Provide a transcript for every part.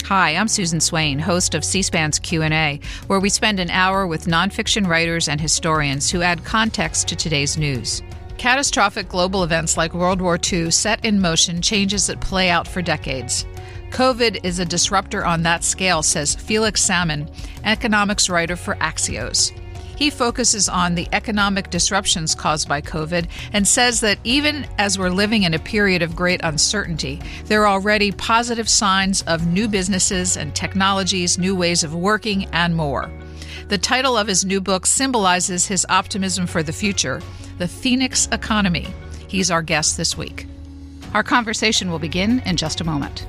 Hi, I'm Susan Swain, host of C-SPAN's Q&A, where we spend an hour with nonfiction writers and historians who add context to today's news. Catastrophic global events like World War II set in motion changes that play out for decades. COVID is a disruptor on that scale, says Felix Salmon, economics writer for Axios. He focuses on the economic disruptions caused by COVID and says that even as we're living in a period of great uncertainty, there are already positive signs of new businesses and technologies, new ways of working, and more. The title of his new book symbolizes his optimism for the future, The Phoenix Economy. He's our guest this week. Our conversation will begin in just a moment.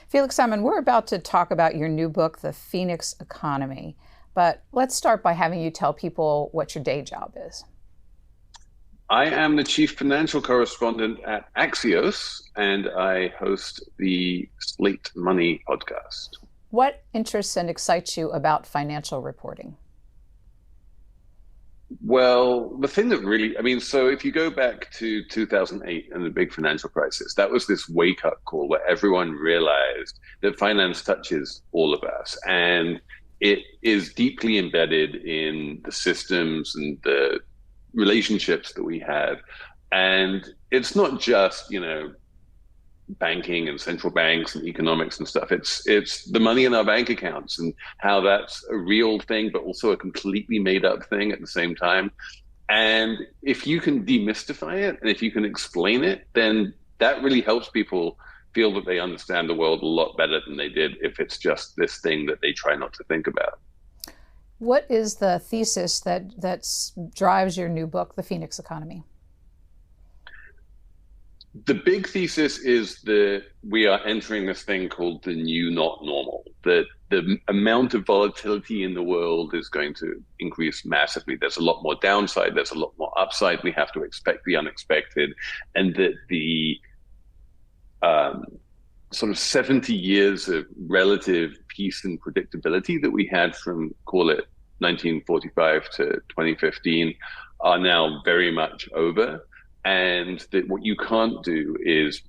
Felix Salmon, we're about to talk about your new book, The Phoenix Economy. But let's start by having you tell people what your day job is. I am the chief financial correspondent at Axios, and I host the Slate Money podcast. What interests and excites you about financial reporting? Well, the thing that really, so if you go back to 2008 and the big financial crisis, that was this wake-up call where everyone realized that finance touches all of us, and it is deeply embedded in the systems and the relationships that we have. And it's not just, banking and central banks and economics and stuff. It's the money in our bank accounts and how that's a real thing, but also a completely made up thing at the same time. And if you can demystify it and if you can explain it, then that really helps people feel that they understand the world a lot better than they did if it's just this thing that they try not to think about. What is the thesis that drives your new book, The Phoenix Economy? The big thesis is that we are entering this thing called the new not normal, that the amount of volatility in the world is going to increase massively. There's a lot more downside, there's a lot more upside. We have to expect the unexpected, and that the sort of 70 years of relative peace and predictability that we had from, call it 1945 to 2015 are now very much over. And that what you can't do is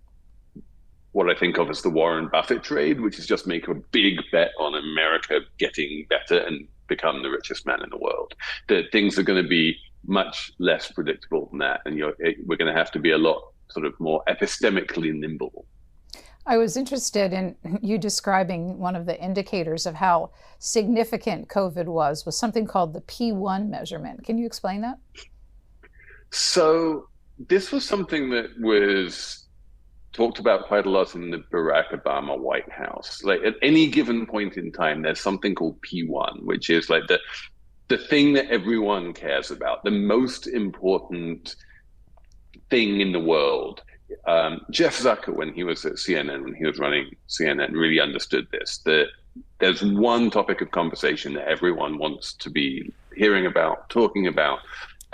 what I think of as the Warren Buffett trade, which is just make a big bet on America getting better and become the richest man in the world. That things are going to be much less predictable than that. And we're going to have to be a lot sort of more epistemically nimble. I was interested in you describing one of the indicators of how significant COVID was something called the P1 measurement. Can you explain that? So this was something that was talked about quite a lot in the Barack Obama White House. Like at any given point in time, there's something called P1, which is like the thing that everyone cares about, the most important thing in the world. Jeff Zucker, when he was at CNN, when he was running CNN, really understood this, that there's one topic of conversation that everyone wants to be hearing about, talking about,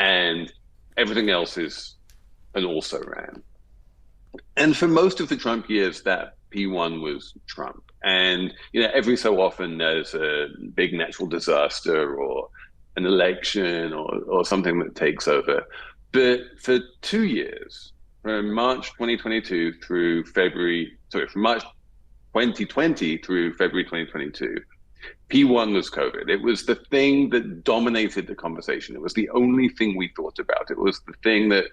and everything else is an also ran. And for most of the Trump years, that P1 was Trump. And, every so often there's a big natural disaster or an election or something that takes over. But for 2 years, from March 2022 through from March 2020 through February 2022, P1 was COVID. It was the thing that dominated the conversation. It was the only thing we thought about. It was the thing that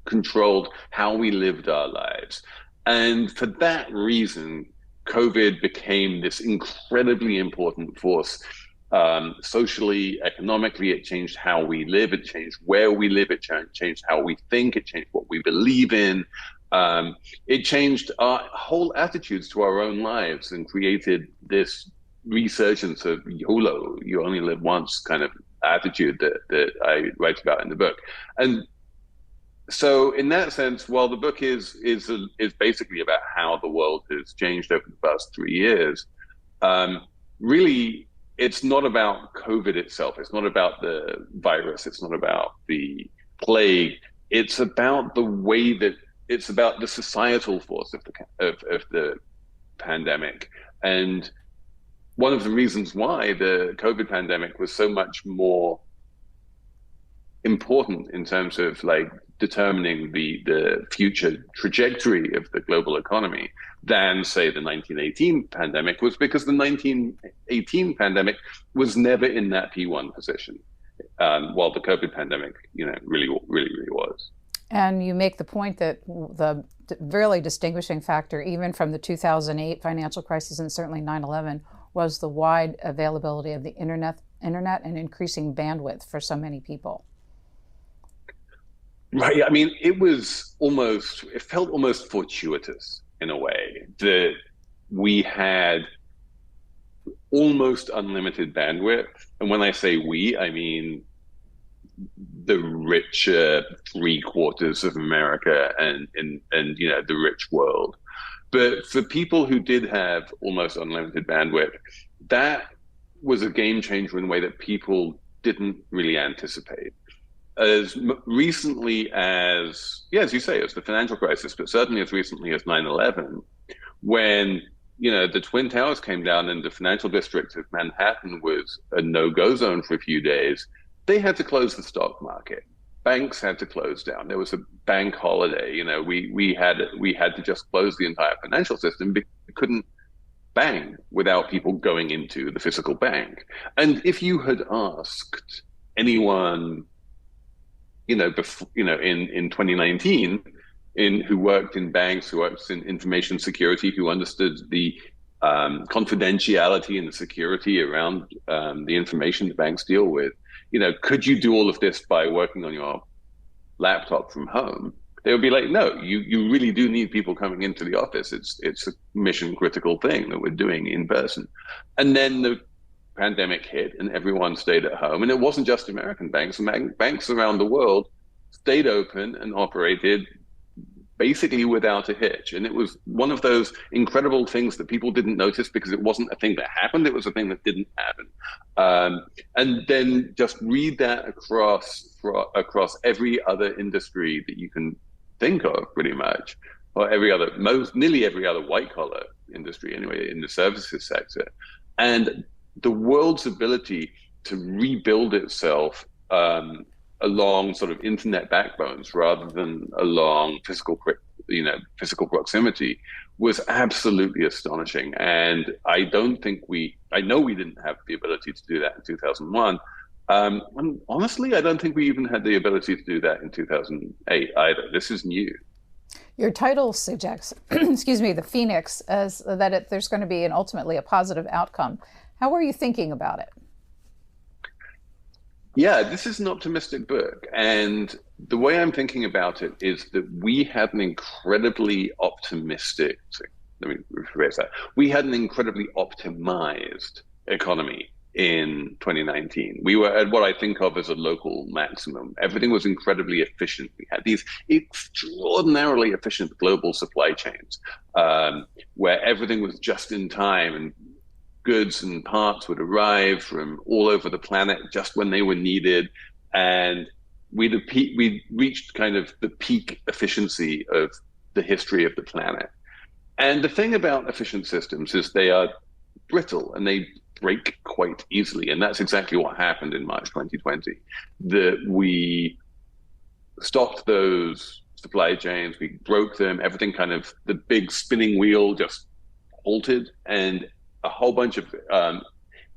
controlled how we lived our lives. And for that reason, COVID became this incredibly important force. Socially, economically, it changed how we live, it changed where we live, it changed how we think, it changed what we believe in. It changed our whole attitudes to our own lives and created this resurgence of YOLO, you only live once kind of attitude that I write about in the book. And so in that sense, while the book is basically about how the world has changed over the past 3 years, really, it's not about COVID itself. It's not about the virus. It's not about the plague. It's about it's about the societal force of the pandemic. And one of the reasons why the COVID pandemic was so much more important in terms of like determining the future trajectory of the global economy than, say, the 1918 pandemic was because the 1918 pandemic was never in that P1 position, while the COVID pandemic, really was. And you make the point that the really distinguishing factor, even from the 2008 financial crisis and certainly 9/11, was the wide availability of the internet and increasing bandwidth for so many people. Right. I mean, it felt almost fortuitous in a way that we had almost unlimited bandwidth. And when I say we, I mean the richer 3/4 of America and the rich world. But for people who did have almost unlimited bandwidth, that was a game changer in a way that people didn't really anticipate. As recently as you say, as the financial crisis, but certainly as recently as 9/11, when the Twin Towers came down and the financial district of Manhattan was a no-go zone for a few days, they had to close the stock market. Banks had to close down. There was a bank holiday. We had to just close the entire financial system because we couldn't bang without people going into the physical bank. And if you had asked anyone, before, in 2019, who worked in banks, who worked in information security, who understood the confidentiality and the security around the information the banks deal with, could you do all of this by working on your laptop from home? They would be like, no, you really do need people coming into the office. It's a mission critical thing that we're doing in person. And then the pandemic hit and everyone stayed at home. And it wasn't just American banks. Banks around the world stayed open and operated basically without a hitch. And it was one of those incredible things that people didn't notice because it wasn't a thing that happened. It was a thing that didn't happen. And then just read that across every other industry that you can think of, pretty much, or nearly every other white collar industry anyway, in the services sector. And the world's ability to rebuild itself along sort of internet backbones rather than along physical proximity was absolutely astonishing. And I know we didn't have the ability to do that in 2001. And honestly, I don't think we even had the ability to do that in 2008 either. This is new. Your title suggests, the Phoenix, as that there's going to be ultimately a positive outcome. How are you thinking about it? Yeah, this is an optimistic book. And the way I'm thinking about it is that we had an incredibly optimistic, let me rephrase that. We had an incredibly optimized economy in 2019. We were at what I think of as a local maximum. Everything was incredibly efficient. We had these extraordinarily efficient global supply chains where everything was just in time and goods and parts would arrive from all over the planet just when they were needed. And we reached kind of the peak efficiency of the history of the planet. And the thing about efficient systems is they are brittle and they break quite easily. And that's exactly what happened in March 2020, that we stopped those supply chains, we broke them, everything the big spinning wheel just halted, and a whole bunch of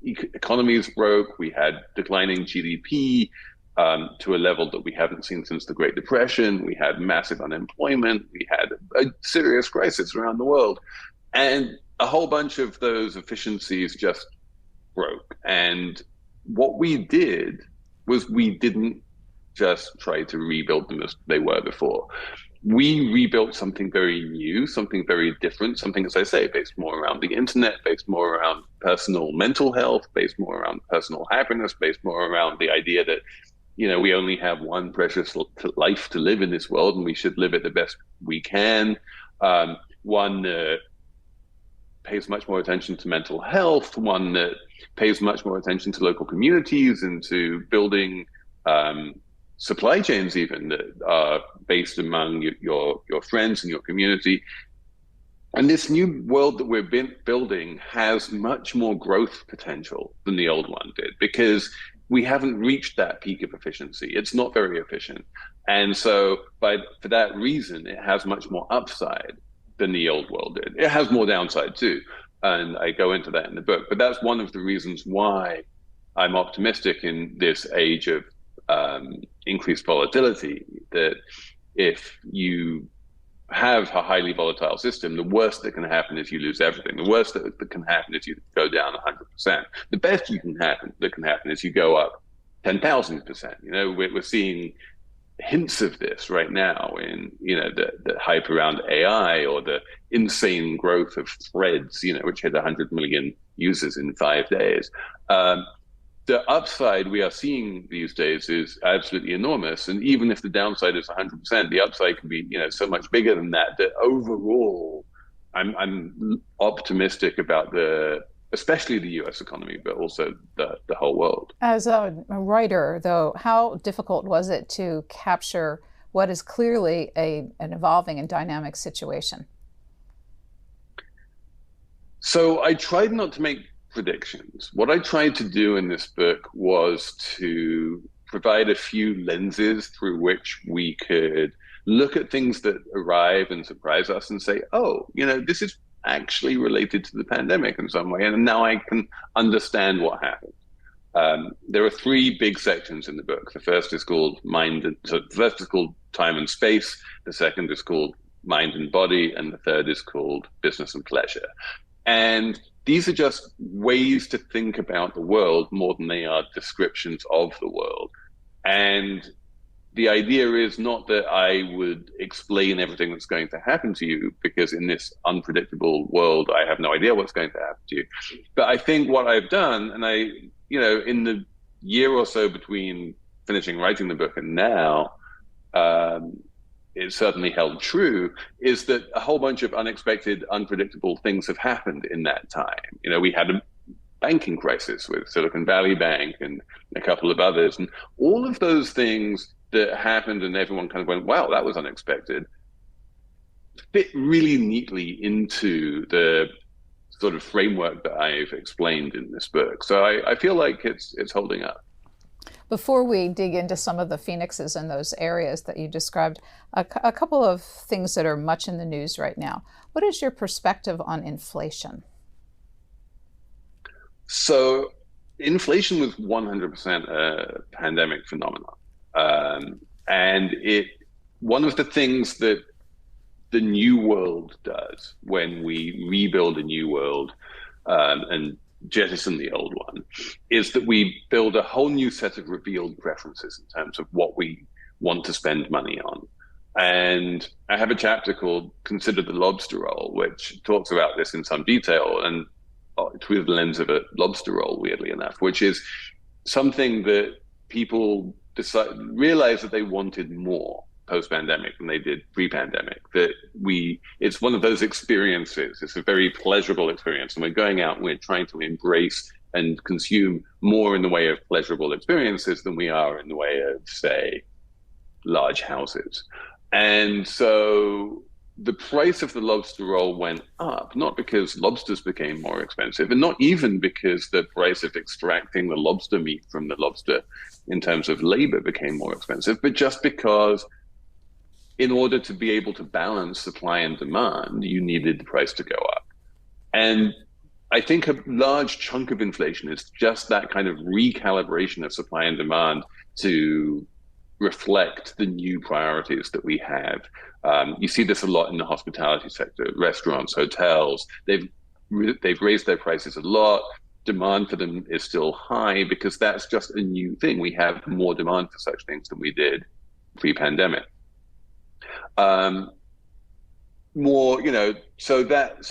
economies broke. We had declining GDP to a level that we haven't seen since the Great Depression. We had massive unemployment. We had a serious crisis around the world. And a whole bunch of those efficiencies just broke. And what we did was we didn't just try to rebuild them as they were before. We rebuilt something very new, something very different, something, as I say, based more around the internet, based more around personal mental health, based more around personal happiness, based more around the idea that, we only have one precious life to live in this world and we should live it the best we can. One that pays much more attention to mental health, one that pays much more attention to local communities and to building supply chains even that are based among your friends and your community. And this new world that we're building has much more growth potential than the old one did, because we haven't reached that peak of efficiency. It's not very efficient. And so for that reason, it has much more upside than the old world did. It has more downside too. And I go into that in the book. But that's one of the reasons why I'm optimistic in this age of increased volatility, that if you have a highly volatile system, the worst that can happen is you lose everything. The worst that can happen is you go down 100%. The best that can happen is you go up 10,000%. You know, we're seeing hints of this right now in, you know, the hype around AI or the insane growth of Threads, you know, which hit 100 million users in 5 days. The upside we are seeing these days is absolutely enormous. And even if the downside is 100%, the upside can be, you know, so much bigger than that, that overall, I'm optimistic about especially the US economy, but also the whole world. As a writer, though, how difficult was it to capture what is clearly an evolving and dynamic situation? So I tried not to make predictions. What I tried to do in this book was to provide a few lenses through which we could look at things that arrive and surprise us and say, oh, you know, this is actually related to the pandemic in some way. And now I can understand what happened. There are 3 big sections in the book. The first is called time and space. The second is called mind and body. And the third is called business and pleasure. And these are just ways to think about the world more than they are descriptions of the world. And the idea is not that I would explain everything that's going to happen to you, because in this unpredictable world, I have no idea what's going to happen to you. But I think what I've done, and you know, in the year or so between finishing writing the book and now, it certainly held true, is that a whole bunch of unexpected, unpredictable things have happened in that time. You know, we had a banking crisis with Silicon Valley Bank and a couple of others. And all of those things that happened and everyone kind of went, wow, that was unexpected, fit really neatly into the sort of framework that I've explained in this book. So I feel like it's holding up. Before we dig into some of the phoenixes in those areas that you described, a couple of things that are much in the news right now. What is your perspective on inflation? So inflation was 100% a pandemic phenomenon. And one of the things that the new world does when we rebuild a new world and jettison the old one is that we build a whole new set of revealed preferences in terms of what we want to spend money on. And I have a chapter called Consider the Lobster Roll, which talks about this in some detail, and through the lens of a lobster roll, weirdly enough, which is something that people realize that they wanted more post-pandemic than they did pre-pandemic. It's one of those experiences. It's a very pleasurable experience, and we're going out and we're trying to embrace and consume more in the way of pleasurable experiences than we are in the way of, say, large houses. And so the price of the lobster roll went up, not because lobsters became more expensive, and not even because the price of extracting the lobster meat from the lobster in terms of labor became more expensive, but just because in order to be able to balance supply and demand, you needed the price to go up. And I think a large chunk of inflation is just that kind of recalibration of supply and demand to reflect the new priorities that we have. You see this a lot in the hospitality sector, restaurants, hotels. They've raised their prices a lot. Demand for them is still high because that's just a new thing. We have more demand for such things than we did pre-pandemic. So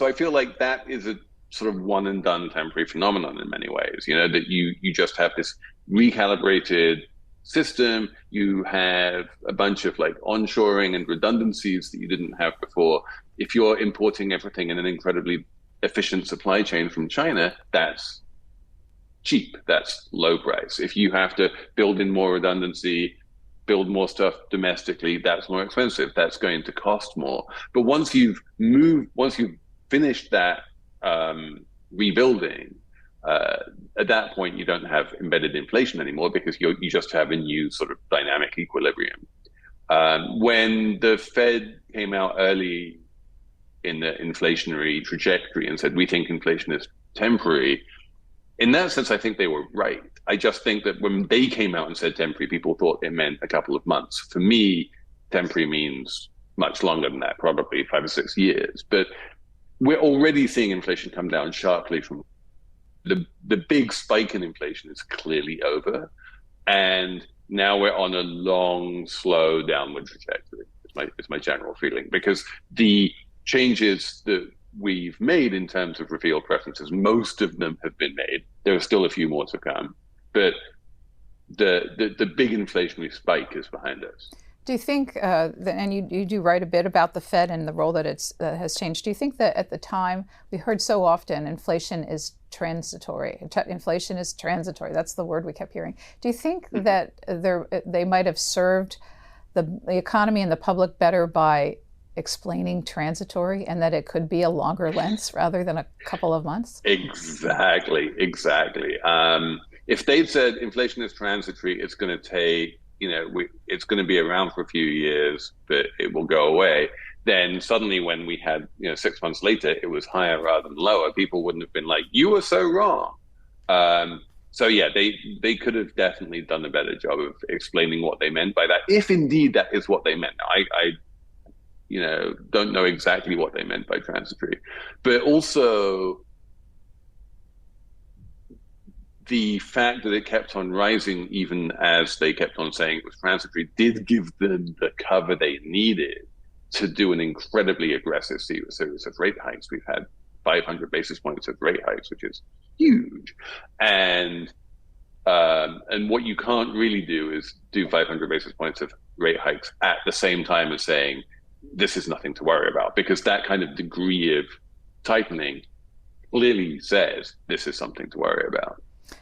I feel like that is a sort of one and done temporary phenomenon in many ways, that you just have this recalibrated system. You have a bunch of like onshoring and redundancies that you didn't have before. If you're importing everything in an incredibly efficient supply chain from China, that's cheap, that's low price. If you have to build in more redundancy, build more stuff domestically, that's more expensive. That's going to cost more. But once you've finished that rebuilding, At that point, you don't have embedded inflation anymore because you just have a new sort of dynamic equilibrium. When the Fed came out early in the inflationary trajectory and said, we think inflation is temporary, in that sense, I think they were right. I just think that when they came out and said temporary, people thought it meant a couple of months. For me, temporary means much longer than that, probably 5 or 6 years. But we're already seeing inflation come down sharply from the big spike in inflation is clearly over. And now we're on a long, slow downward trajectory. It's my general feeling, because the changes that we've made in terms of revealed preferences, most of them have been made. There are still a few more to come, but the big inflationary spike is behind us. Do you think, and you do write a bit about the Fed and the role that it has changed, do you think that at the time, we heard so often inflation is transitory. Inflation is transitory. That's the word we kept hearing. Do you think that they might have served the economy and the public better by explaining transitory, and that it could be a longer length rather than a couple of months? Exactly. If they'd said inflation is transitory, it's going to take, it's going to be around for a few years, but it will go away. Then suddenly when we had, 6 months later, it was higher rather than lower, people wouldn't have been like, you were so wrong. So yeah, they could have definitely done a better job of explaining what they meant by that, if indeed that is what they meant. Now, I don't know exactly what they meant by transitory, but also the fact that it kept on rising, even as they kept on saying it was transitory, did give them the cover they needed to do an incredibly aggressive series of rate hikes. We've had 500 basis points of rate hikes, which is huge. And what you can't really do is do 500 basis points of rate hikes at the same time as saying, this is nothing to worry about, because that kind of degree of tightening clearly says this is something to worry about.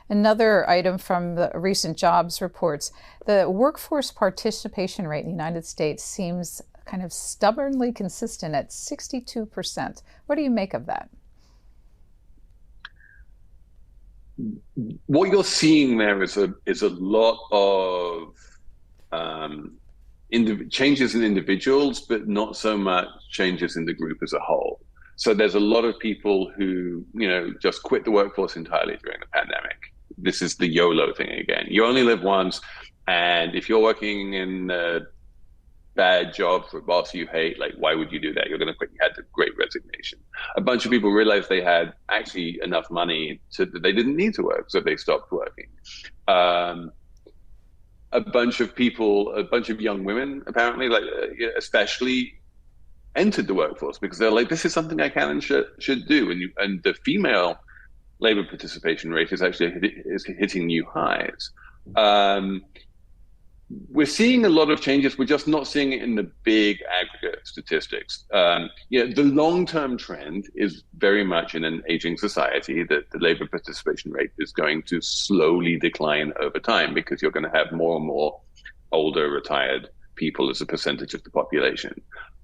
Another item from the recent jobs reports, the workforce participation rate in the United States seems kind of stubbornly consistent at 62%. What do you make of that? What you're seeing there is a lot of changes in individuals, but not so much changes in the group as a whole. So there's a lot of people who, just quit the workforce entirely during the pandemic. This is the YOLO thing again. You only live once, and if you're working in a bad job for a boss you hate, like, why would you do that? You're going to quit. You had the Great Resignation. A bunch of people realized they had actually enough money that they didn't need to work, so they stopped working. A bunch of young women, apparently, especially, entered the workforce because they're like, this is something I can and should do. And the female labor participation rate is actually hitting new highs. We're seeing a lot of changes. We're just not seeing it in the big aggregate statistics. The long-term trend is very much in an aging society that the labor participation rate is going to slowly decline over time, because you're going to have more and more older retired people as a percentage of the population.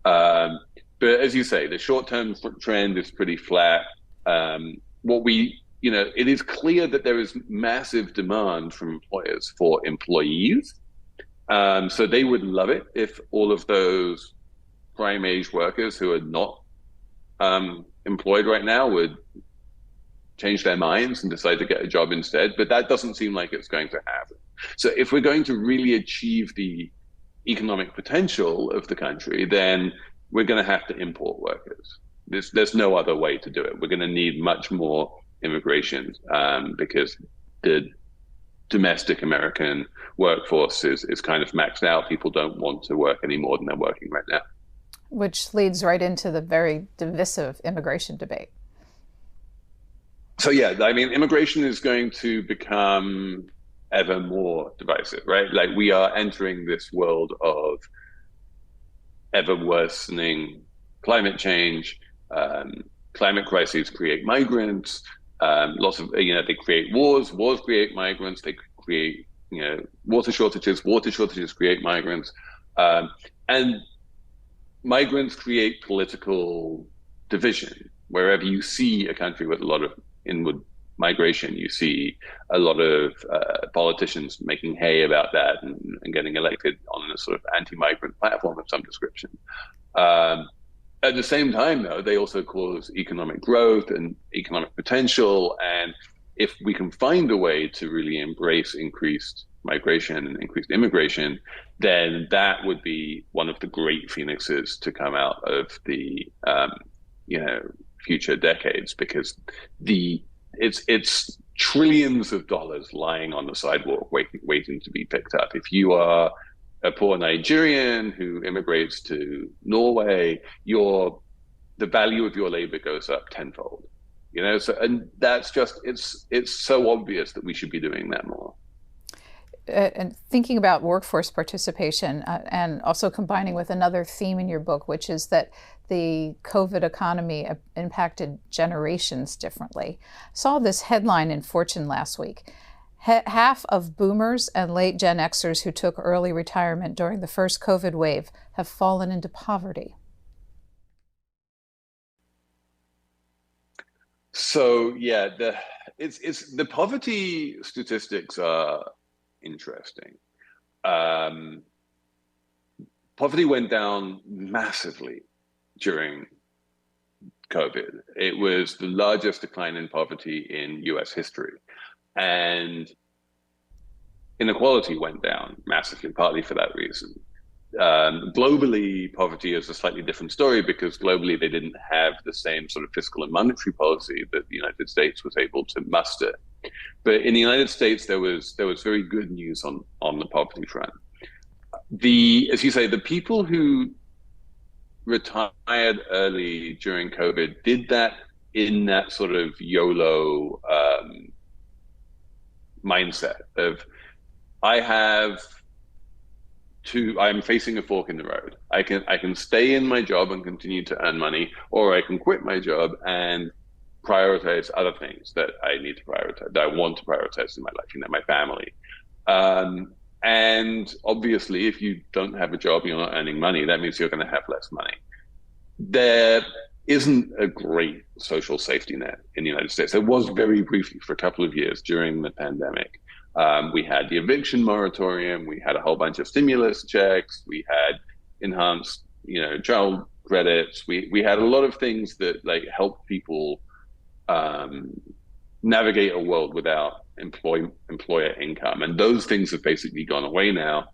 But as you say, the short-term trend is pretty flat. It is clear that there is massive demand from employers for employees. So they would love it if all of those prime age workers who are not employed right now would change their minds and decide to get a job instead. But that doesn't seem like it's going to happen. So if we're going to really achieve the economic potential of the country, then we're going to have to import workers. There's no other way to do it. We're going to need much more immigration because the domestic American workforce is kind of maxed out. People don't want to work any more than they're working right now. Which leads right into the very divisive immigration debate. So yeah, I mean, immigration is going to become ever more divisive, right? Like, we are entering this world of ever worsening climate change. Climate crises create migrants. Lots of, they create wars create migrants. They create, water shortages create migrants. And migrants create political division. Wherever you see a country with a lot of inward migration. You see a lot of politicians making hay about that and getting elected on a sort of anti-migrant platform of some description. At the same time, though, they also cause economic growth and economic potential. And if we can find a way to really embrace increased migration and increased immigration, then that would be one of the great phoenixes to come out of the future decades, because it's trillions of dollars lying on the sidewalk waiting to be picked up. If you are a poor Nigerian who immigrates to Norway, the value of your labor goes up tenfold. So, and that's just it's so obvious that we should be doing that more. And thinking about workforce participation and also combining with another theme in your book, which is that the COVID economy impacted generations differently. I saw this headline in Fortune last week. Half of boomers and late Gen Xers who took early retirement during the first COVID wave have fallen into poverty. So yeah, the poverty statistics are interesting. Poverty went down massively during COVID. It was the largest decline in poverty in US history. And inequality went down massively, partly for that reason. Globally, poverty is a slightly different story, because globally they didn't have the same sort of fiscal and monetary policy that the United States was able to muster. But in the United States, there was very good news on the poverty front. As you say, the people who retired early during COVID did that in that sort of YOLO mindset of, I'm facing a fork in the road. I can stay in my job and continue to earn money, or I can quit my job and prioritize other things that I need to prioritize, that I want to prioritize in my life, my family. And obviously, if you don't have a job, you're not earning money, that means you're going to have less money. There isn't a great social safety net in the United States. There was very briefly for a couple of years during the pandemic. We had the eviction moratorium. We had a whole bunch of stimulus checks. We had enhanced, child credits. We had a lot of things that helped people navigate a world without employer income, and those things have basically gone away now.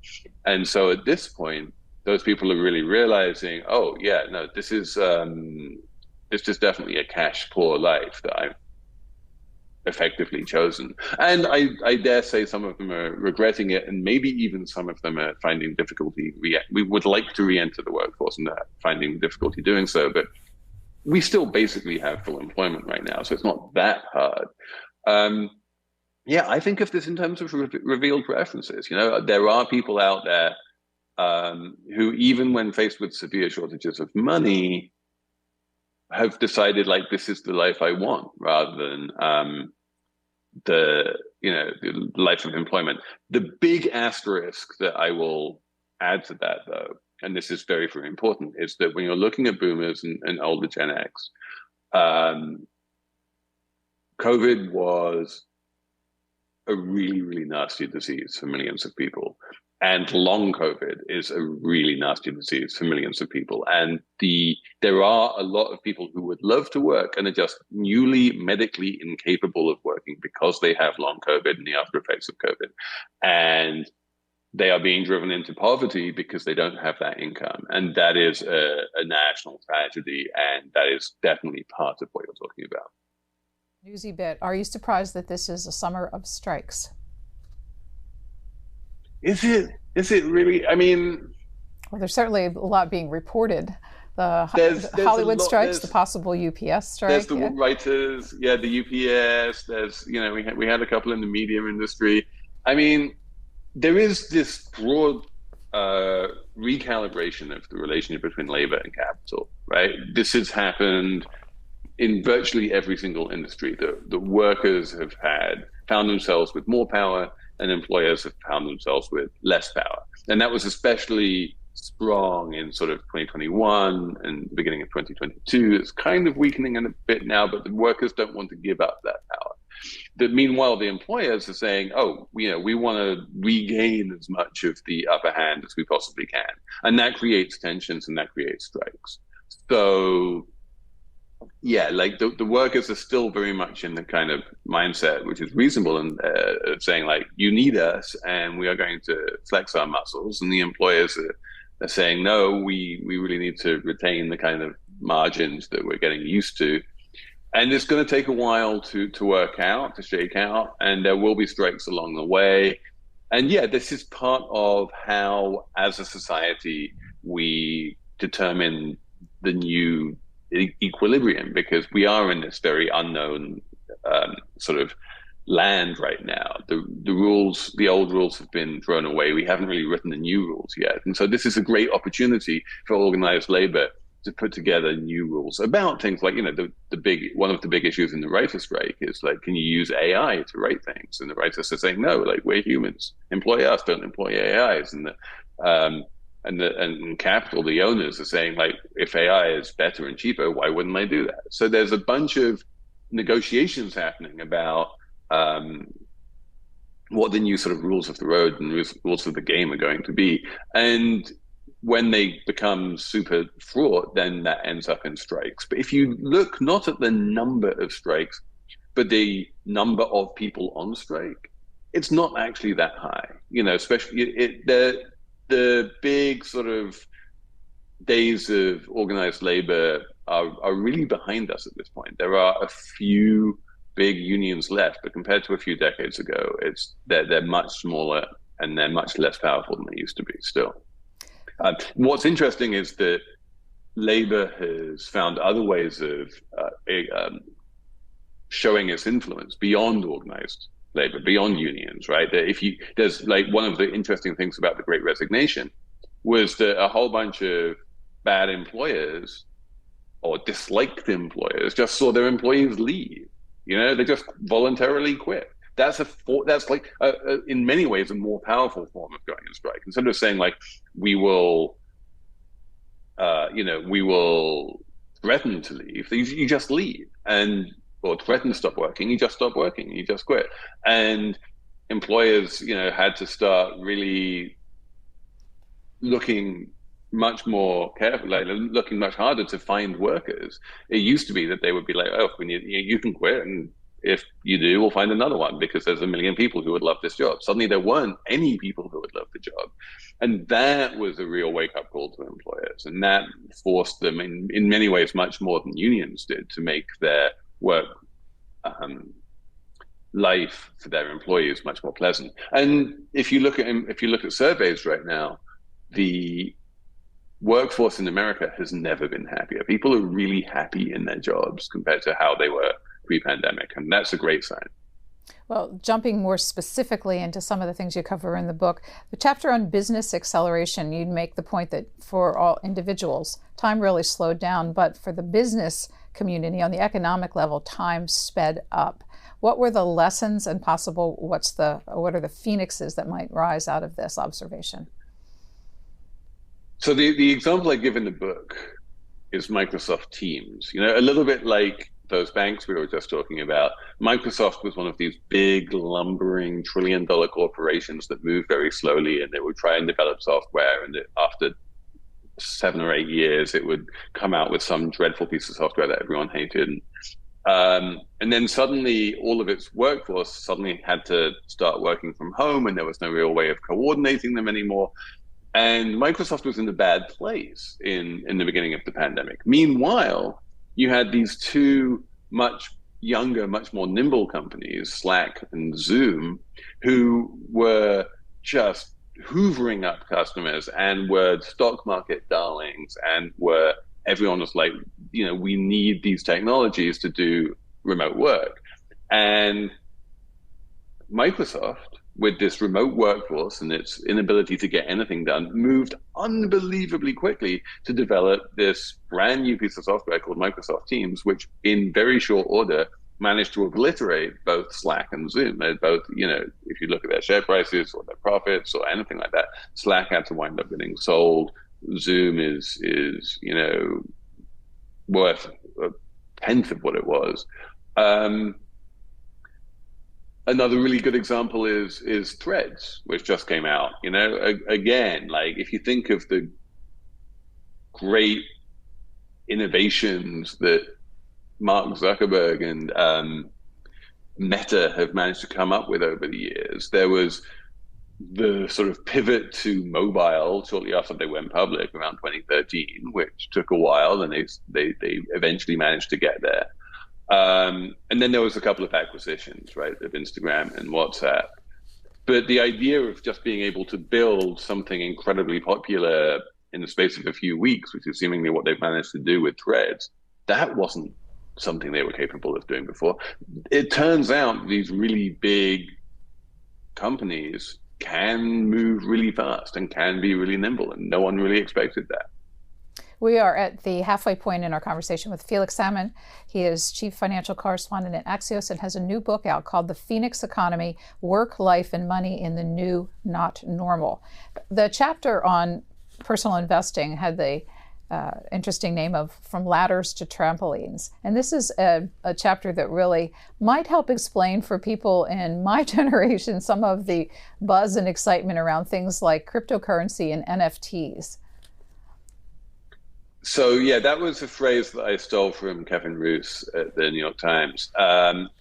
And so at this point, those people are really realizing, oh yeah, no, this is definitely a cash poor life that I've effectively chosen. And I dare say some of them are regretting it, and maybe even some of them are finding difficulty. We would like to re-enter the workforce and are finding difficulty doing so, but we still basically have full employment right now, so it's not that hard. I think of this in terms of revealed preferences. There are people out there who, even when faced with severe shortages of money, have decided this is the life I want, rather than the life of employment. The big asterisk that I will add to that, though, and this is very, very important, is that when you're looking at boomers and older Gen X, COVID was a really, really nasty disease for millions of people. And long COVID is a really nasty disease for millions of people. And there are a lot of people who would love to work and are just newly medically incapable of working because they have long COVID and the after effects of COVID. And they are being driven into poverty because they don't have that income. And that is a national tragedy. And that is definitely part of what you're talking about. Newsy bit. Are you surprised that this is a summer of strikes? Is it really? I mean, well, there's certainly a lot being reported. The Hollywood strikes, the possible UPS strike. There's the writers, the UPS. There's, we had a couple in the media industry. I mean, there is this broad recalibration of the relationship between labor and capital, right? This has happened in virtually every single industry. The workers have found themselves with more power, and employers have found themselves with less power. And that was especially strong in sort of 2021 and the beginning of 2022. It's kind of weakening a bit now, but the workers don't want to give up that power. That meanwhile, the employers are saying, oh, we want to regain as much of the upper hand as we possibly can. And that creates tensions and that creates strikes. So yeah, like the workers are still very much in the kind of mindset, which is reasonable, and saying like, you need us and we are going to flex our muscles. And the employers are saying, no, we really need to retain the kind of margins that we're getting used to. And it's going to take a while to work out, to shake out, and there will be strikes along the way. And yeah, this is part of how, as a society, we determine the new equilibrium, because we are in this very unknown sort of land right now. The old rules have been thrown away. We haven't really written the new rules yet. And so this is a great opportunity for organized labor to put together new rules about things like, one of the big issues in the writer strike is like, can you use AI to write things? And the writers are saying, no, like, we're humans. Employ us, don't employ AIs. And capital, the owners, are saying, like, if AI is better and cheaper, why wouldn't they do that? So there's a bunch of negotiations happening about what the new sort of rules of the road and rules of the game are going to be. And when they become super fraught, then that ends up in strikes. But if you look not at the number of strikes, but the number of people on strike, it's not actually that high. Especially the big sort of days of organized labor are really behind us at this point. There are a few big unions left, but compared to a few decades ago, they're much smaller and they're much less powerful than they used to be still. What's interesting is that labor has found other ways of showing its influence beyond organized labor, beyond unions, right? There's like, one of the interesting things about the Great Resignation was that a whole bunch of bad employers or disliked employers just saw their employees leave. They just voluntarily quit. That's in many ways a more powerful form of going on strike. Instead of saying like, we will threaten to leave, you just leave, or threaten to stop working, you just stop working, you just quit. And employers, had to start really looking much more careful, like looking much harder to find workers. It used to be that they would be like, oh, you can quit, and if you do, we'll find another one, because there's a million people who would love this job. Suddenly there weren't any people who would love the job. And that was a real wake-up call to employers. And that forced them, in many ways, much more than unions did, to make their work life for their employees much more pleasant. And if you look at surveys right now, the workforce in America has never been happier. People are really happy in their jobs compared to how they were pre-pandemic, and that's a great sign. Well, jumping more specifically into some of the things you cover in the book, the chapter on business acceleration, you make the point that for all individuals, time really slowed down, but for the business community on the economic level, time sped up. What were the lessons and possible, what are the phoenixes that might rise out of this observation? So the example I give in the book is Microsoft Teams. A little bit like those banks we were just talking about. Microsoft was one of these big, lumbering, trillion-dollar corporations that moved very slowly, and they would try and develop software, and after 7 or 8 years, it would come out with some dreadful piece of software that everyone hated. And then suddenly, all of its workforce suddenly had to start working from home, and there was no real way of coordinating them anymore. And Microsoft was in a bad place in the beginning of the pandemic. Meanwhile, you had these two much younger, much more nimble companies, Slack and Zoom, who were just hoovering up customers and were stock market darlings, and everyone was like, we need these technologies to do remote work. And Microsoft, with this remote workforce and its inability to get anything done, moved unbelievably quickly to develop this brand new piece of software called Microsoft Teams, which in very short order managed to obliterate both Slack and Zoom. They're both, if you look at their share prices or their profits or anything like that, Slack had to wind up getting sold. Zoom is worth a tenth of what it was. Another really good example is Threads, which just came out. Again, like if you think of the great innovations that Mark Zuckerberg and Meta have managed to come up with over the years, there was the sort of pivot to mobile shortly after they went public around 2013, which took a while, and they eventually managed to get there. And then there was a couple of acquisitions, right, of Instagram and WhatsApp. But the idea of just being able to build something incredibly popular in the space of a few weeks, which is seemingly what they've managed to do with Threads, that wasn't something they were capable of doing before. It turns out these really big companies can move really fast and can be really nimble, and no one really expected that. We are at the halfway point in our conversation with Felix Salmon. He is chief financial correspondent at Axios and has a new book out called The Phoenix Economy: Work, Life, and Money in the New Not Normal. The chapter on personal investing had the interesting name of From Ladders to Trampolines. And this is a chapter that really might help explain for people in my generation some of the buzz and excitement around things like cryptocurrency and NFTs. So, yeah, that was a phrase that I stole from Kevin Roose at the New York Times.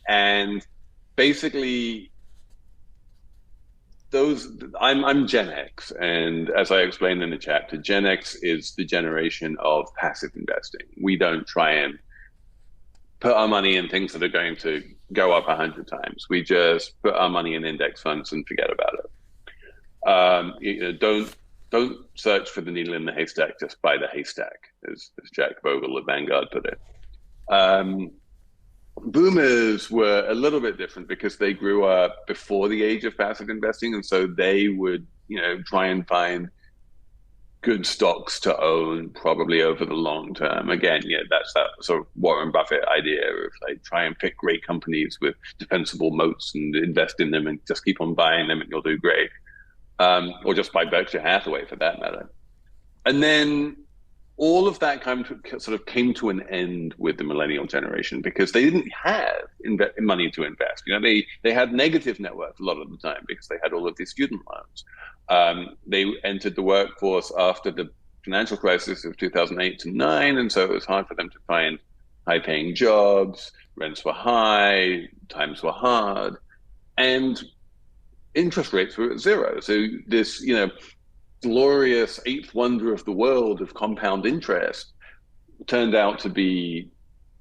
And basically, I'm Gen X, and as I explained in the chapter, Gen X is the generation of passive investing. We don't try and put our money in things that are going to go up 100 times. We just put our money in index funds and forget about it. Don't search for the needle in the haystack, just buy the haystack, as Jack Bogle of Vanguard put it. Boomers were a little bit different because they grew up before the age of passive investing, and so they would, try and find good stocks to own, probably over the long term. Again, that's that sort of Warren Buffett idea of like try and pick great companies with defensible moats and invest in them and just keep on buying them and you'll do great. Or just buy Berkshire Hathaway for that matter. And then all of that came to an end with the millennial generation because they didn't have money to invest. They had negative net worth a lot of the time because they had all of these student loans. They entered the workforce after the financial crisis of 2008 to 9, and so it was hard for them to find high-paying jobs. Rents were high, times were hard, and interest rates were at zero. So this, glorious eighth wonder of the world of compound interest turned out to be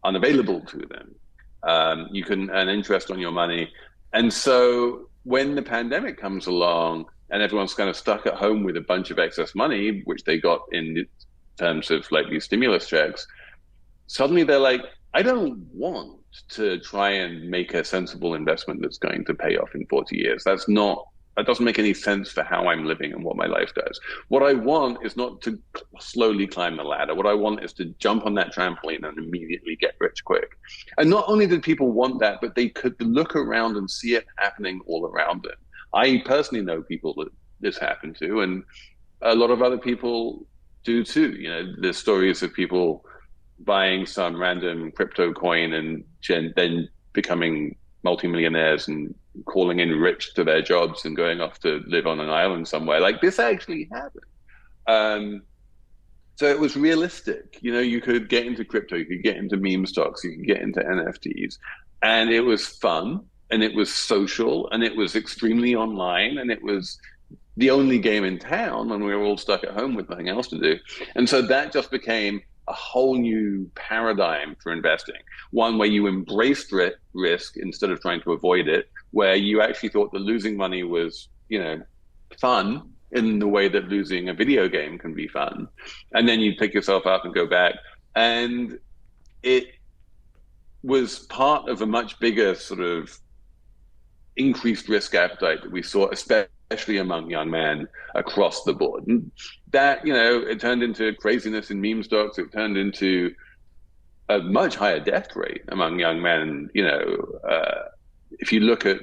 unavailable to them. You couldn't earn interest on your money. And so when the pandemic comes along and everyone's kind of stuck at home with a bunch of excess money, which they got in terms of like these stimulus checks, suddenly they're like, I don't want to try and make a sensible investment that's going to pay off in 40 years. That doesn't make any sense for how I'm living and what my life does. What I want is not to slowly climb the ladder. What I want is to jump on that trampoline and immediately get rich quick. And not only did people want that, but they could look around and see it happening all around them. I personally know people that this happened to, and a lot of other people do too. There's stories of people buying some random crypto coin and then becoming multimillionaires and calling in rich to their jobs and going off to live on an island somewhere. Like this actually happened. So it was realistic. You could get into crypto, you could get into meme stocks, you could get into NFTs, and it was fun and it was social and it was extremely online and it was the only game in town when we were all stuck at home with nothing else to do. And so that just became a whole new paradigm for investing, one where you embraced risk instead of trying to avoid it, where you actually thought that losing money was, fun in the way that losing a video game can be fun. And then you pick yourself up and go back. And it was part of a much bigger sort of increased risk appetite that we saw, especially among young men across the board. And that, it turned into craziness in meme stocks. It turned into a much higher death rate among young men. If you look at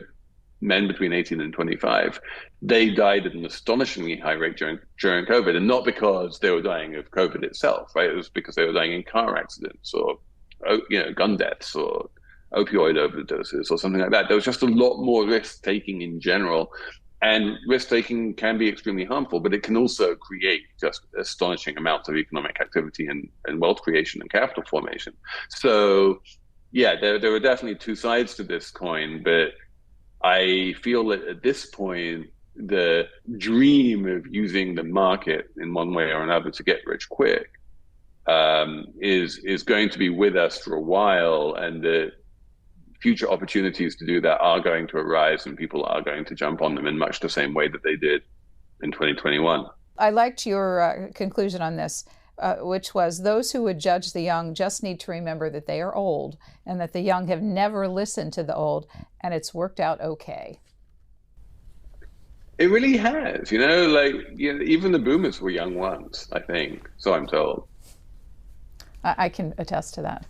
men between 18 and 25, they died at an astonishingly high rate during COVID, and not because they were dying of COVID itself, right? It was because they were dying in car accidents or, gun deaths or opioid overdoses or something like that. There was just a lot more risk taking in general. And risk taking can be extremely harmful, but it can also create just astonishing amounts of economic activity and wealth creation and capital formation. So, yeah, there are definitely two sides to this coin, but I feel that at this point, the dream of using the market in one way or another to get rich quick is going to be with us for a while, and the future opportunities to do that are going to arise, and people are going to jump on them in much the same way that they did in 2021. I liked your conclusion on this, which was those who would judge the young just need to remember that they are old and that the young have never listened to the old, and it's worked out okay. It really has, like even the boomers were young once, I think. So I'm told. I can attest to that.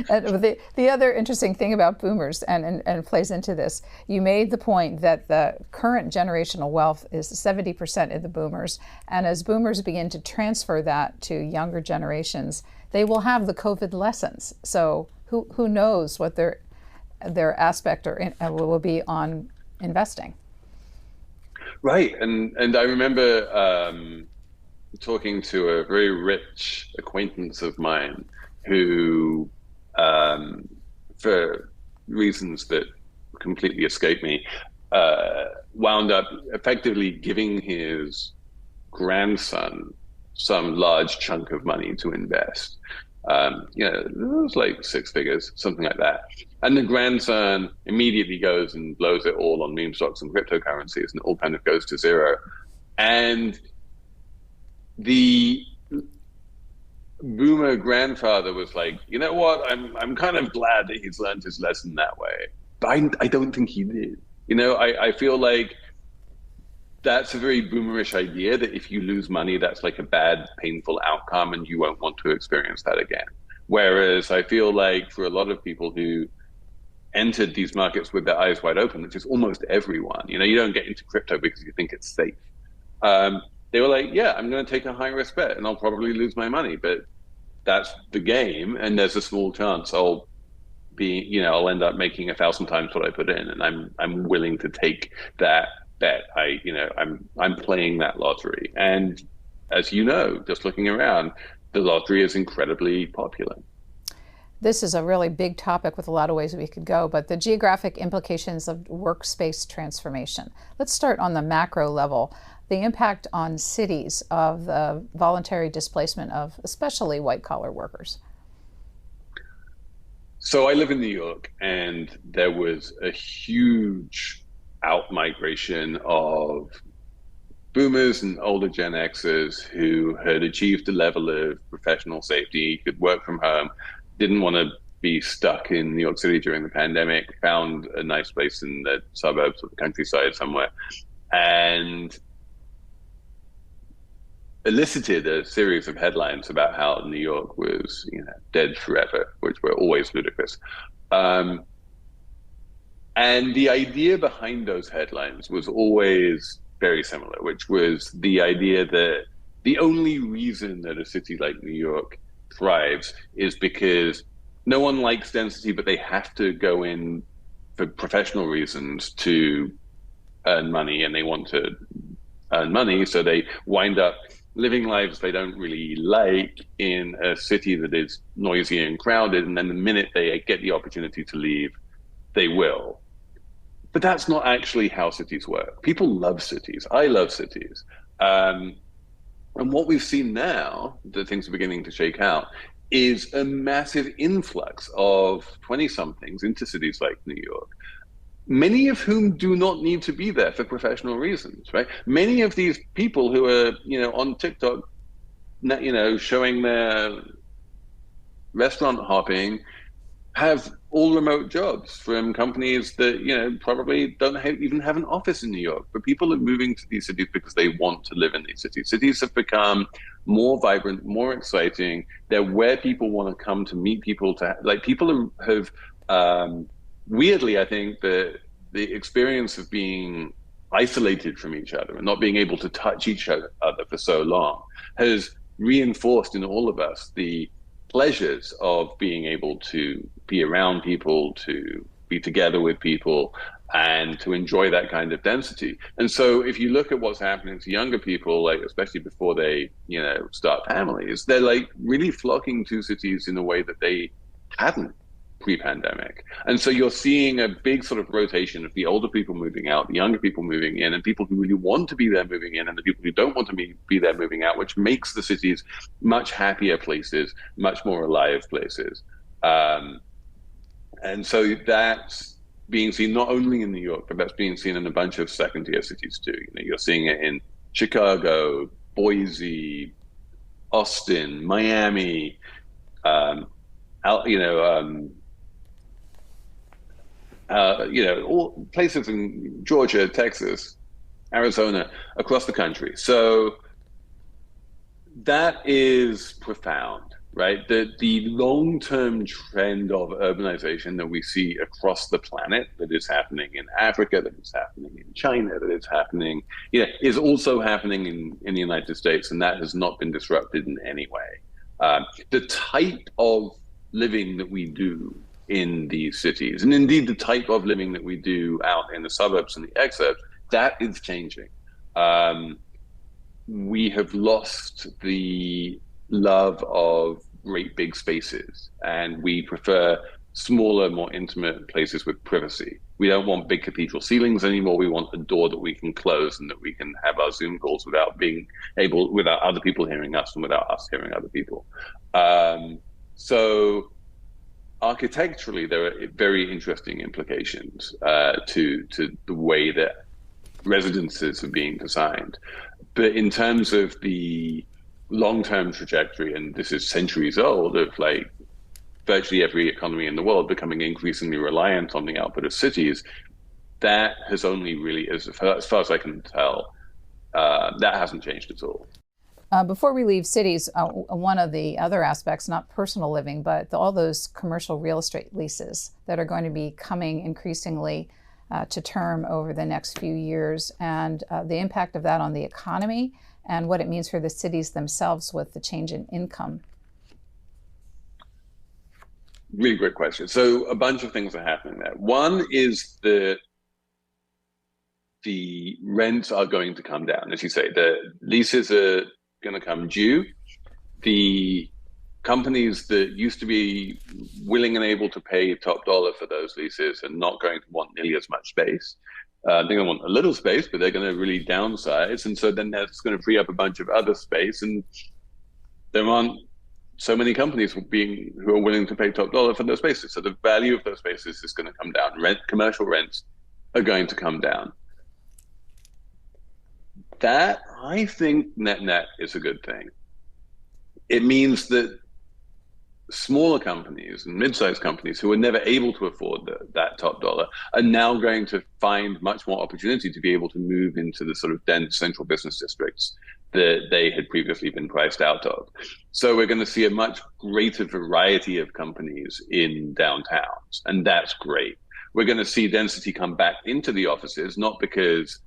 And the other interesting thing about boomers, and plays into this, you made the point that the current generational wealth is 70% in the boomers, and as boomers begin to transfer that to younger generations, they will have the COVID lessons. So who knows what their aspect will be on investing. Right, and I remember talking to a very rich acquaintance of mine who, for reasons that completely escape me, wound up effectively giving his grandson some large chunk of money to invest. It was like six figures, something like that. And the grandson immediately goes and blows it all on meme stocks and cryptocurrencies, and it all kind of goes to zero. And the boomer grandfather was like, you know what? I'm kind of glad that he's learned his lesson that way, but I don't think he did. I feel like that's a very boomerish idea that if you lose money, that's like a bad, painful outcome, and you won't want to experience that again. Whereas I feel like for a lot of people who entered these markets with their eyes wide open, which is almost everyone, you don't get into crypto because you think it's safe. They were like, yeah, I'm going to take a high risk bet and I'll probably lose my money, but that's the game. And there's a small chance I'll end up making 1,000 times what I put in. And I'm willing to take that bet. I'm playing that lottery. And as you know, just looking around, the lottery is incredibly popular. This is a really big topic with a lot of ways we could go, but the geographic implications of workspace transformation. Let's start on the macro level. The impact on cities of the voluntary displacement of especially white-collar workers. So I live in New York, and there was a huge out-migration of boomers and older Gen Xers who had achieved a level of professional safety, could work from home, didn't want to be stuck in New York City during the pandemic, found a nice place in the suburbs or the countryside somewhere, and elicited a series of headlines about how New York was, dead forever, which were always ludicrous. And the idea behind those headlines was always very similar, which was the idea that the only reason that a city like New York thrives is because no one likes density, but they have to go in for professional reasons to earn money, and they want to earn money, so they wind up living lives they don't really like in a city that is noisy and crowded, and then the minute they get the opportunity to leave, they will. But that's not actually how cities work. People love cities. I love cities. And what we've seen now, that things are beginning to shake out, is a massive influx of 20-somethings into cities like New York, many of whom do not need to be there for professional reasons, right? Many of these people who are, on TikTok, showing their restaurant hopping, have all remote jobs from companies that, probably don't even have an office in New York. But people are moving to these cities because they want to live in these cities. Cities have become more vibrant, more exciting. They're where people want to come to meet people. People have weirdly, I think the experience of being isolated from each other and not being able to touch each other for so long has reinforced in all of us the pleasures of being able to be around people, to be together with people, and to enjoy that kind of density. And so if you look at what's happening to younger people, like especially before they, start families, they're like really flocking to cities in a way that they hadn't pre-pandemic. And so you're seeing a big sort of rotation of the older people moving out, the younger people moving in, and people who really want to be there moving in, and the people who don't want to be there moving out, which makes the cities much happier places, much more alive places. And so that's being seen not only in New York, but that's being seen in a bunch of second-tier cities too. You're seeing it in Chicago, Boise, Austin, Miami, all places in Georgia, Texas, Arizona, across the country. So that is profound, right? The long-term trend of urbanization that we see across the planet, that is happening in Africa, that is happening in China, that is happening, is also happening in the United States, and that has not been disrupted in any way. The type of living that we do in these cities, and indeed the type of living that we do out in the suburbs and the exurbs, that is changing. We have lost the love of great big spaces, and we prefer smaller, more intimate places with privacy. We don't want big cathedral ceilings anymore. We want a door that we can close and that we can have our Zoom calls without other people hearing us and without us hearing other people. So architecturally, there are very interesting implications to the way that residences are being designed. But in terms of the long-term trajectory, and this is centuries old, of like virtually every economy in the world becoming increasingly reliant on the output of cities, that has only really, as far as I can tell, that hasn't changed at all. Before we leave cities, one of the other aspects, not personal living, but all those commercial real estate leases that are going to be coming increasingly to term over the next few years, and the impact of that on the economy and what it means for the cities themselves with the change in income. Really great question. So a bunch of things are happening there. One is that the rents are going to come down. As you say, the leases are going to come due. The companies that used to be willing and able to pay top dollar for those leases are not going to want nearly as much space. They're going to want a little space, but they're going to really downsize. And so then that's going to free up a bunch of other space. And there aren't so many companies who are willing to pay top dollar for those spaces. So the value of those spaces is going to come down. Commercial rents are going to come down. That, I think, net is a good thing. It means that smaller companies and mid-sized companies who were never able to afford that top dollar are now going to find much more opportunity to be able to move into the sort of dense central business districts that they had previously been priced out of. So we're going to see a much greater variety of companies in downtowns, and that's great. We're going to see density come back into the offices, not because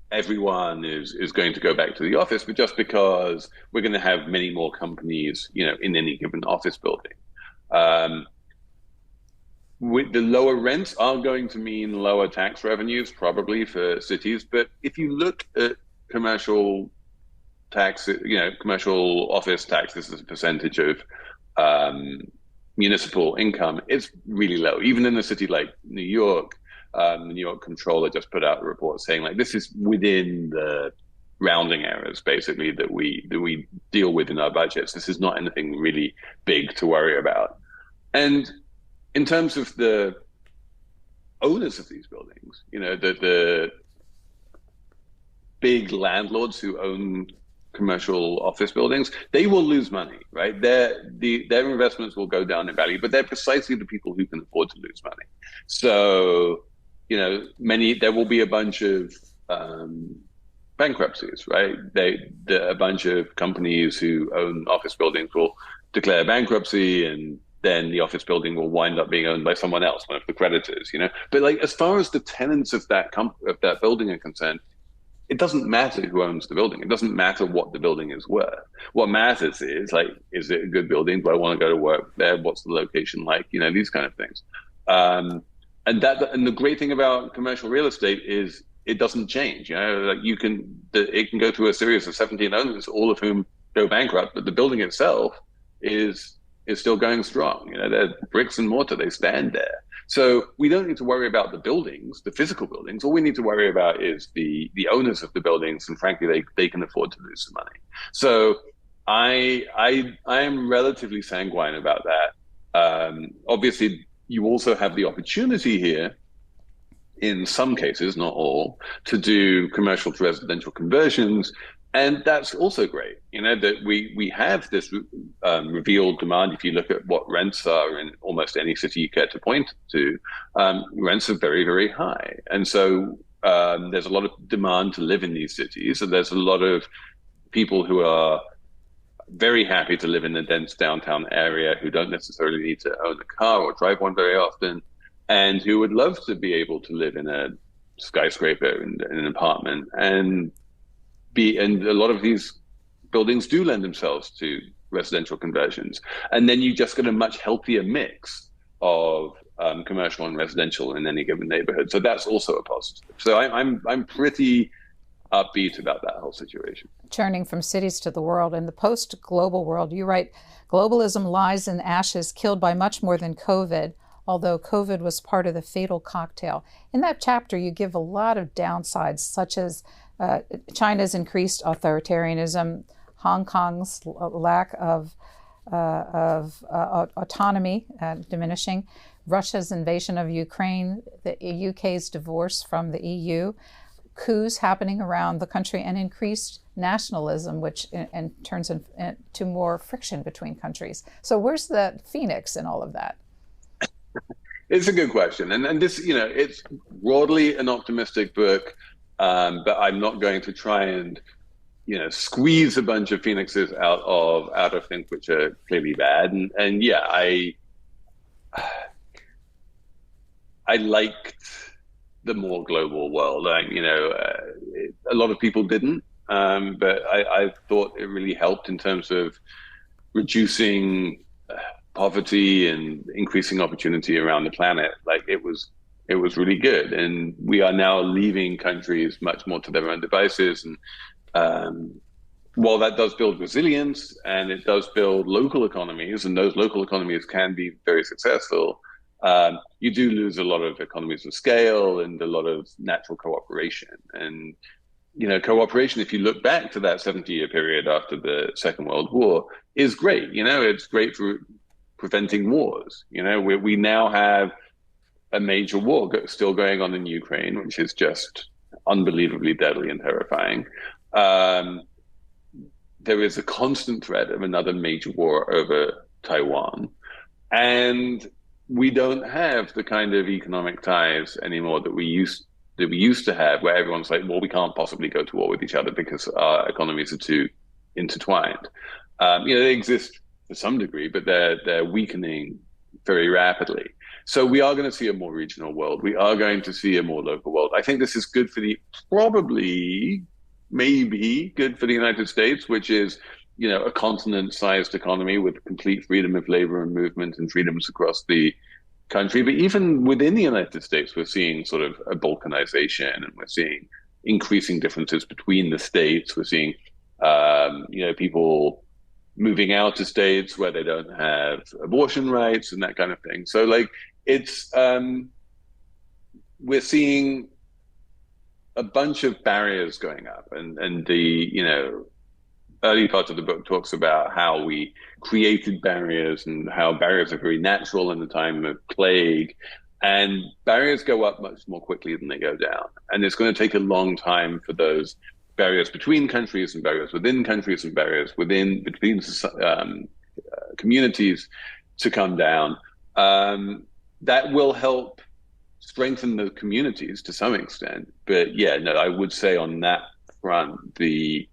everyone is going to go back to the office, but just because we're going to have many more companies, in any given office building. With the lower rents are going to mean lower tax revenues, probably for cities. But if you look at commercial tax, commercial office taxes as a percentage of municipal income, it's really low. Even in a city like New York, the New York Comptroller just put out a report saying like this is within the rounding errors basically that we deal with in our budgets. This is not anything really big to worry about. And in terms of the owners of these buildings, the big landlords who own commercial office buildings, they will lose money, right? Their investments will go down in value, but they're precisely the people who can afford to lose money. So there will be a bunch of bankruptcies, right? A bunch of companies who own office buildings will declare bankruptcy, and then the office building will wind up being owned by someone else, one of the creditors, But like, as far as the tenants of that building are concerned, it doesn't matter who owns the building. It doesn't matter what the building is worth. What matters is like, is it a good building? Do I want to go to work there? What's the location like? These kind of things. Um, and the great thing about commercial real estate is it doesn't change. Like it can go through a series of 17 owners, all of whom go bankrupt, but the building itself is still going strong. They're bricks and mortar. They stand there. So we don't need to worry about the buildings, the physical buildings. All we need to worry about is the owners of the buildings, and frankly, they can afford to lose some money. So I am relatively sanguine about that. Obviously, you also have the opportunity here, in some cases, not all, to do commercial to residential conversions. And that's also great, that we have this revealed demand. If you look at what rents are in almost any city you care to point to, rents are very, very high. And so there's a lot of demand to live in these cities. And there's a lot of people who are very happy to live in a dense downtown area, who don't necessarily need to own a car or drive one very often, and who would love to be able to live in a skyscraper, in an apartment, and a lot of these buildings do lend themselves to residential conversions. And then you just get a much healthier mix of commercial and residential in any given neighborhood. So that's also a positive. So I'm pretty upbeat about that whole situation. Turning from cities to the world, in the post-global world, you write, globalism lies in ashes, killed by much more than COVID, although COVID was part of the fatal cocktail. In that chapter, you give a lot of downsides, such as China's increased authoritarianism, Hong Kong's lack of autonomy diminishing, Russia's invasion of Ukraine, the UK's divorce from the EU, coups happening around the country, and increased nationalism, which turns into more friction between countries. So where's the phoenix in all of that? It's a good question. And this, it's broadly an optimistic book. But I'm not going to try and, squeeze a bunch of phoenixes out of things which are clearly bad. And yeah, I liked the more global world. A lot of people didn't, but I thought it really helped in terms of reducing poverty and increasing opportunity around the planet. Like it was really good. And we are now leaving countries much more to their own devices. And while that does build resilience and it does build local economies, and those local economies can be very successful, you do lose a lot of economies of scale and a lot of natural cooperation. And, cooperation, if you look back to that 70-year period after the Second World War, is great. It's great for preventing wars. We now have a major war still going on in Ukraine, which is just unbelievably deadly and terrifying. There is a constant threat of another major war over Taiwan. And we don't have the kind of economic ties anymore that we used to have, where everyone's like, well, we can't possibly go to war with each other because our economies are too intertwined. They exist to some degree, but they're weakening very rapidly. So we are going to see a more regional world. We are going to see a more local world. I think this is good for maybe good for the United States, which is, a continent-sized economy with complete freedom of labor and movement and freedoms across the country. But even within the United States, we're seeing sort of a balkanization, and we're seeing increasing differences between the states. We're seeing, people moving out to states where they don't have abortion rights and that kind of thing. So we're seeing a bunch of barriers going up, and the, early part of the book talks about how we created barriers and how barriers are very natural in the time of plague, and barriers go up much more quickly than they go down. And it's going to take a long time for those barriers between countries and barriers within countries and barriers between communities to come down. That will help strengthen the communities to some extent. But yeah, no, I would say on that front, the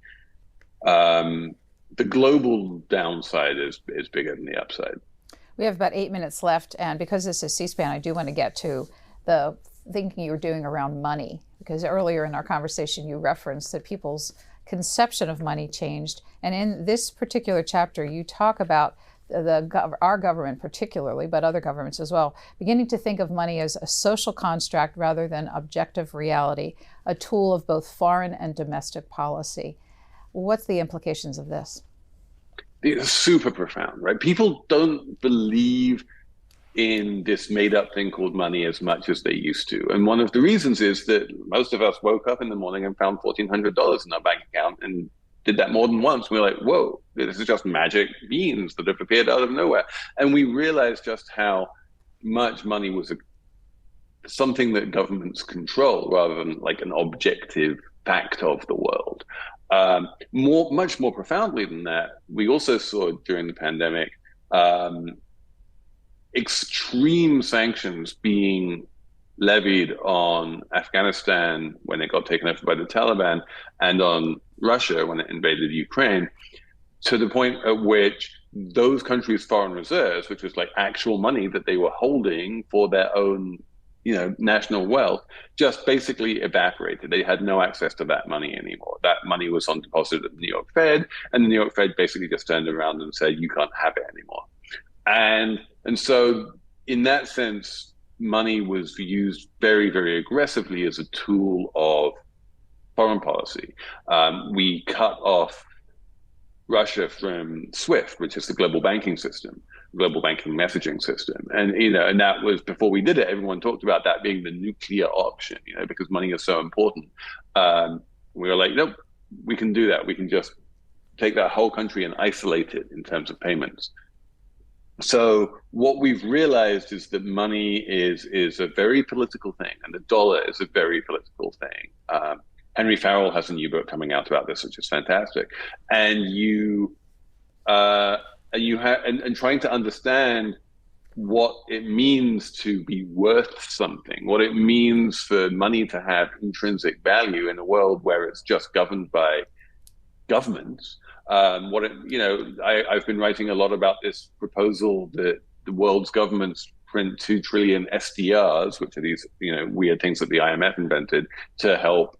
global downside is bigger than the upside. We have about 8 minutes left, and because this is C-SPAN, I do want to get to the thinking you're doing around money? Because earlier in our conversation, you referenced that people's conception of money changed. And in this particular chapter, you talk about our government particularly, but other governments as well, beginning to think of money as a social construct rather than objective reality, a tool of both foreign and domestic policy. What's the implications of this? It's super profound, right? People don't believe in this made-up thing called money as much as they used to. And one of the reasons is that most of us woke up in the morning and found $1,400 in our bank account and did that more than once. We were like, whoa, this is just magic beans that have appeared out of nowhere. And we realized just how much money was something that governments control rather than like an objective fact of the world. Much more profoundly than that, we also saw during the pandemic extreme sanctions being levied on Afghanistan when it got taken over by the Taliban and on Russia when it invaded Ukraine, to the point at which those countries' foreign reserves, which was like actual money that they were holding for their own, national wealth, just basically evaporated. They had no access to that money anymore. That money was on deposit at the New York Fed, and the New York Fed basically just turned around and said, you can't have it anymore. And so in that sense, money was used very, very aggressively as a tool of foreign policy. We cut off Russia from SWIFT, which is the global banking system, global banking messaging system. And, and that was before we did it, everyone talked about that being the nuclear option, because money is so important. We were like, nope, we can do that. We can just take that whole country and isolate it in terms of payments. So what we've realized is that money is a very political thing, and the dollar is a very political thing. Henry Farrell has a new book coming out about this, which is fantastic. And trying to understand what it means to be worth something, what it means for money to have intrinsic value in a world where it's just governed by governments. I've been writing a lot about this proposal that the world's governments print 2 trillion SDRs, which are these, weird things that the IMF invented to help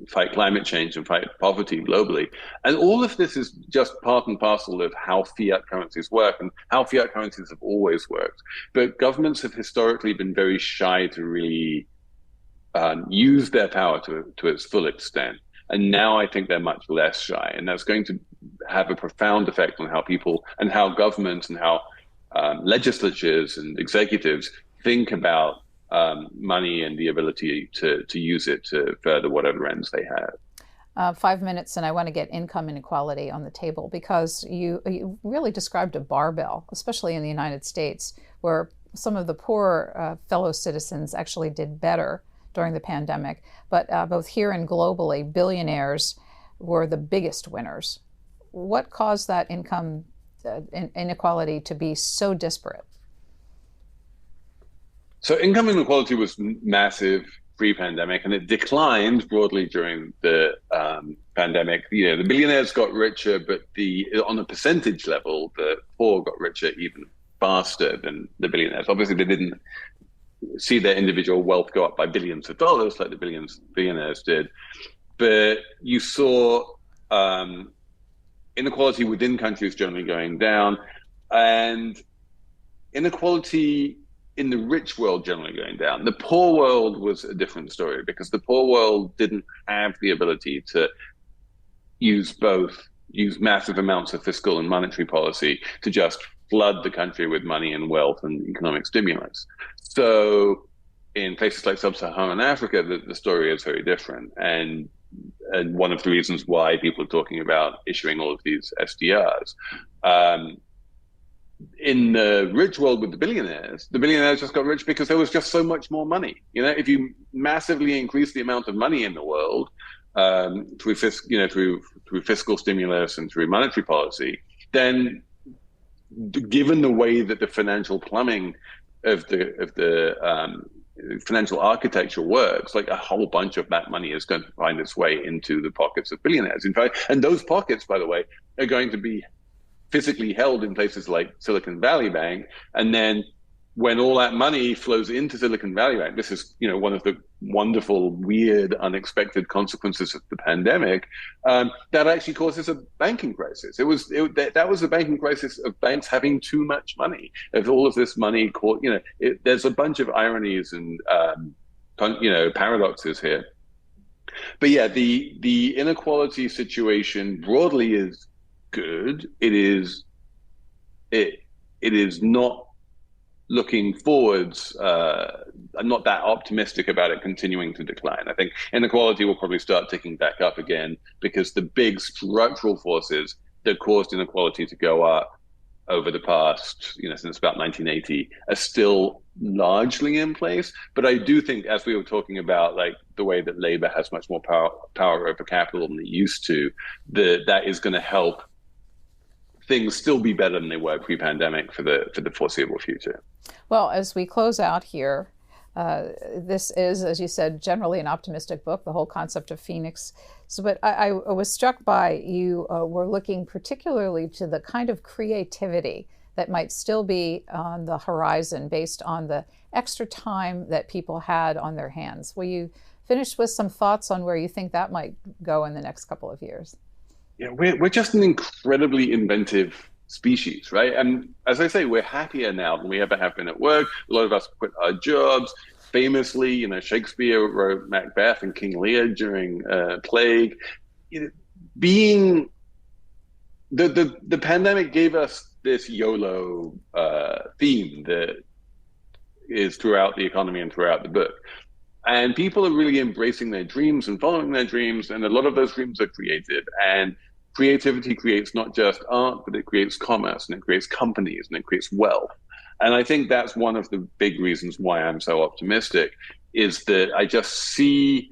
fight climate change and fight poverty globally. And all of this is just part and parcel of how fiat currencies work and how fiat currencies have always worked. But governments have historically been very shy to really use their power to its full extent. And now I think they're much less shy. And that's going to have a profound effect on how people and how governments and how legislatures and executives think about money and the ability to use it to further whatever ends they have. 5 minutes, and I want to get income inequality on the table, because you really described a barbell, especially in the United States, where some of the poorer fellow citizens actually did better during the pandemic. But both here and globally, billionaires were the biggest winners. What caused that income inequality to be so disparate? So income inequality was massive pre-pandemic, and it declined broadly during the pandemic. The billionaires got richer, but on a percentage level, the poor got richer even faster than the billionaires. Obviously, they didn't see their individual wealth go up by billions of dollars like the billionaires did. But you saw inequality within countries generally going down, and inequality in the rich world generally going down. The poor world was a different story, because the poor world didn't have the ability to use massive amounts of fiscal and monetary policy to just flood the country with money and wealth and economic stimulus. So in places like sub-Saharan Africa, the story is very different. And one of the reasons why people are talking about issuing all of these SDRs. In the rich world with the billionaires just got rich because there was just so much more money. If you massively increase the amount of money in the world through fiscal stimulus and through monetary policy, then given the way that the financial plumbing of the financial architecture works, like a whole bunch of that money is going to find its way into the pockets of billionaires. In fact, and those pockets, by the way, are going to be physically held in places like Silicon Valley Bank, and then when all that money flows into Silicon Valley Bank, this is, one of the wonderful, weird, unexpected consequences of the pandemic. That actually causes a banking crisis. That was a banking crisis of banks having too much money. If all of this money there's a bunch of ironies and paradoxes here. But yeah, the inequality situation broadly is good. It is not looking forwards. I'm not that optimistic about it continuing to decline. I think inequality will probably start ticking back up again because the big structural forces that caused inequality to go up over the past, since about 1980 are still largely in place. But I do think, as we were talking about, like the way that labor has much more power over capital than it used to, that is going to help things still be better than they were pre-pandemic for the foreseeable future. Well, as we close out here, this is, as you said, generally an optimistic book, the whole concept of Phoenix. So, but I was struck by you were looking particularly to the kind of creativity that might still be on the horizon based on the extra time that people had on their hands. Will you finish with some thoughts on where you think that might go in the next couple of years? Yeah, we're just an incredibly inventive species, right? And as I say, we're happier now than we ever have been at work. A lot of us quit our jobs. Famously, Shakespeare wrote Macbeth and King Lear during plague. Being the pandemic gave us this YOLO theme that is throughout the economy and throughout the book. And people are really embracing their dreams and following their dreams. And a lot of those dreams are creative. And creativity creates not just art, but it creates commerce and it creates companies and it creates wealth. And I think that's one of the big reasons why I'm so optimistic, is that I just see,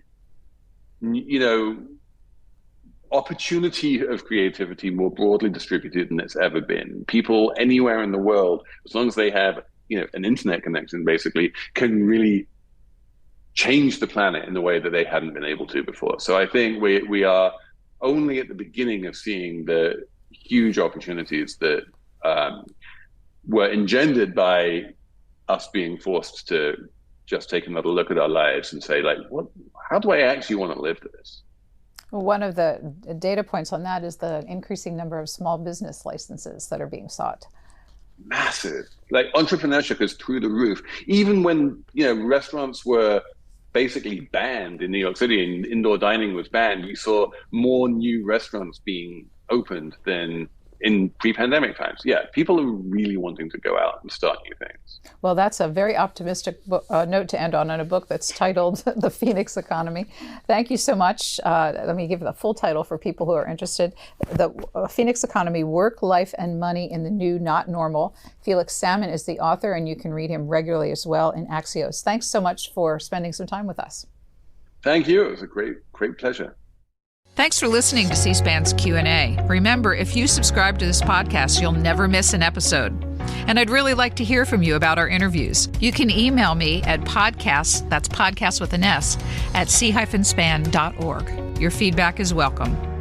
opportunity of creativity more broadly distributed than it's ever been. People anywhere in the world, as long as they have, an internet connection, basically, can really change the planet in the way that they hadn't been able to before. So I think we are only at the beginning of seeing the huge opportunities that were engendered by us being forced to just take another look at our lives and say, like, how do I actually want to live this? Well, one of the data points on that is the increasing number of small business licenses that are being sought. Massive. Like, entrepreneurship is through the roof. Even when, restaurants were basically banned in New York City and indoor dining was banned, we saw more new restaurants being opened than in pre-pandemic times. Yeah, people are really wanting to go out and start new things. Well, that's a very optimistic note to end on in a book that's titled The Phoenix Economy. Thank you so much. Let me give the full title for people who are interested. The Phoenix Economy, Work, Life, and Money in the New Not Normal. Felix Salmon is the author, and you can read him regularly as well in Axios. Thanks so much for spending some time with us. Thank you. It was a great pleasure. Thanks for listening to C-SPAN's Q&A. Remember, if you subscribe to this podcast, you'll never miss an episode. And I'd really like to hear from you about our interviews. You can email me at podcasts, that's podcast with an S, at c-span.org. Your feedback is welcome.